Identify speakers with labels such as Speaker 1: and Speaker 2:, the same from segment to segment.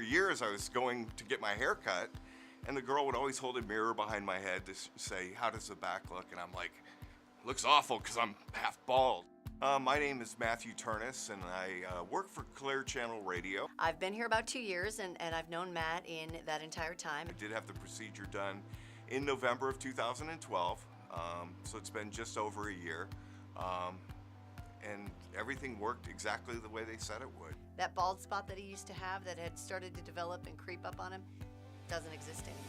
Speaker 1: years I was going to get my hair cut, and the girl would always hold a mirror behind my head to say, how does the back look? And I'm like, looks awful because I'm half bald. My name is Matthew Turnus, and I work for Clear Channel Radio.
Speaker 2: I've been here about 2 years, and I've known Matt in that entire time.
Speaker 1: I did have the procedure done in November of 2012, so it's been just over a year. And everything worked exactly the way they said it would.
Speaker 2: That bald spot that he used to have that had started to develop and creep up on him doesn't exist anymore.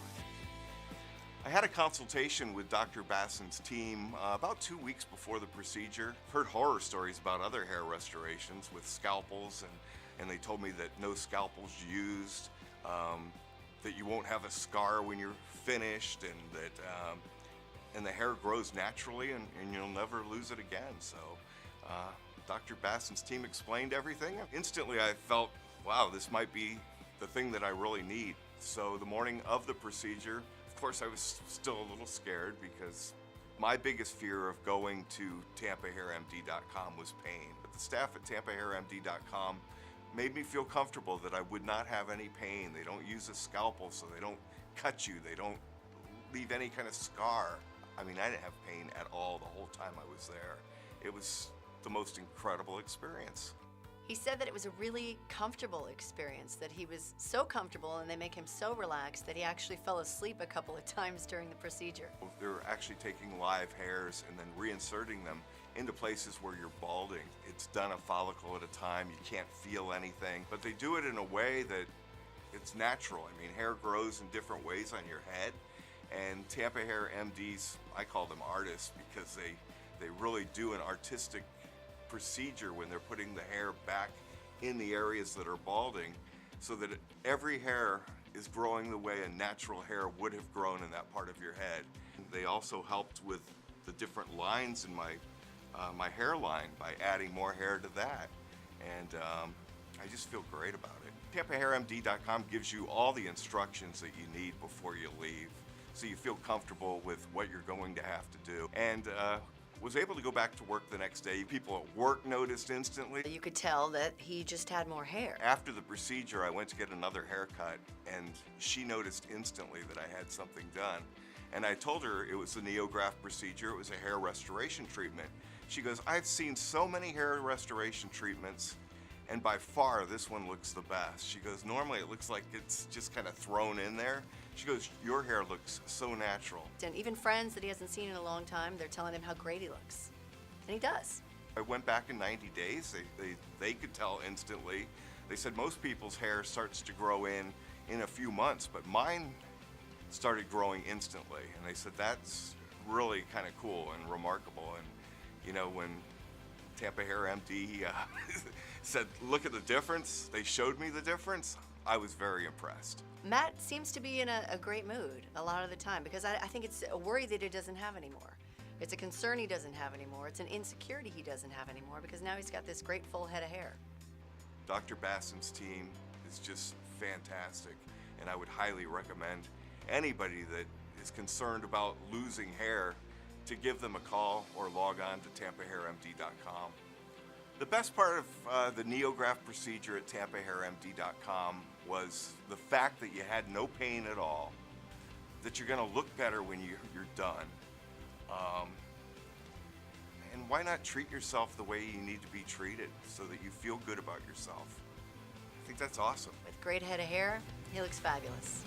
Speaker 1: I had a consultation with Dr. Bassin's team about 2 weeks before the procedure. I've heard horror stories about other hair restorations with scalpels, and they told me that no scalpels used, that you won't have a scar when you're finished, and that and the hair grows naturally and you'll never lose it again. So Dr. Bassin's team explained everything. Instantly I felt, wow, this might be the thing that I really need. So the morning of the procedure, of course I was still a little scared because my biggest fear of going to TampaHairMD.com was pain. But the staff at TampaHairMD.com made me feel comfortable that I would not have any pain. They don't use a scalpel, so they don't cut you. They don't leave any kind of scar. I mean, I didn't have pain at all the whole time I was there. It was the most incredible experience.
Speaker 2: He said that it was a really comfortable experience, that he was so comfortable and they make him so relaxed that he actually fell asleep a couple of times during the procedure.
Speaker 1: They're actually taking live hairs and then reinserting them into places where you're balding. It's done a follicle at a time. You can't feel anything, but they do it in a way that it's natural. I mean, hair grows in different ways on your head, and Tampa Hair MDs, I call them artists because they really do an artistic procedure when they're putting the hair back in the areas that are balding so that every hair is growing the way a natural hair would have grown in that part of your head. They also helped with the different lines in my hairline by adding more hair to that, and I just feel great about it. TampaHairMD.com gives you all the instructions that you need before you leave, so you feel comfortable with what you're going to have to do. And was able to go back to work the next day. People at work noticed instantly.
Speaker 2: You could tell that he just had more hair.
Speaker 1: After the procedure, I went to get another haircut, and she noticed instantly that I had something done. And I told her it was a Neograft procedure, it was a hair restoration treatment. She goes, I've seen so many hair restoration treatments, and by far this one looks the best. She goes, normally it looks like it's just kind of thrown in there. She goes, your hair looks so natural.
Speaker 2: And even friends that he hasn't seen in a long time, they're telling him how great he looks. And he does.
Speaker 1: I went back in 90 days. They could tell instantly. They said most people's hair starts to grow in a few months, but mine started growing instantly. And they said that's really kind of cool and remarkable. And you know, when Tampa Hair MD said, look at the difference, they showed me the difference, I was very impressed.
Speaker 2: Matt seems to be in a great mood a lot of the time because I think it's a worry that he doesn't have anymore. It's a concern he doesn't have anymore. It's an insecurity he doesn't have anymore because now he's got this great full head of hair.
Speaker 1: Dr. Bassin's team is just fantastic, and I would highly recommend anybody that is concerned about losing hair to give them a call or log on to TampaHairMD.com. The best part of the Neograft procedure at TampaHairMD.com was the fact that you had no pain at all, that you're going to look better when you're done. And why not treat yourself the way you need to be treated so that you feel good about yourself? I think that's awesome.
Speaker 2: With great head of hair, he looks fabulous.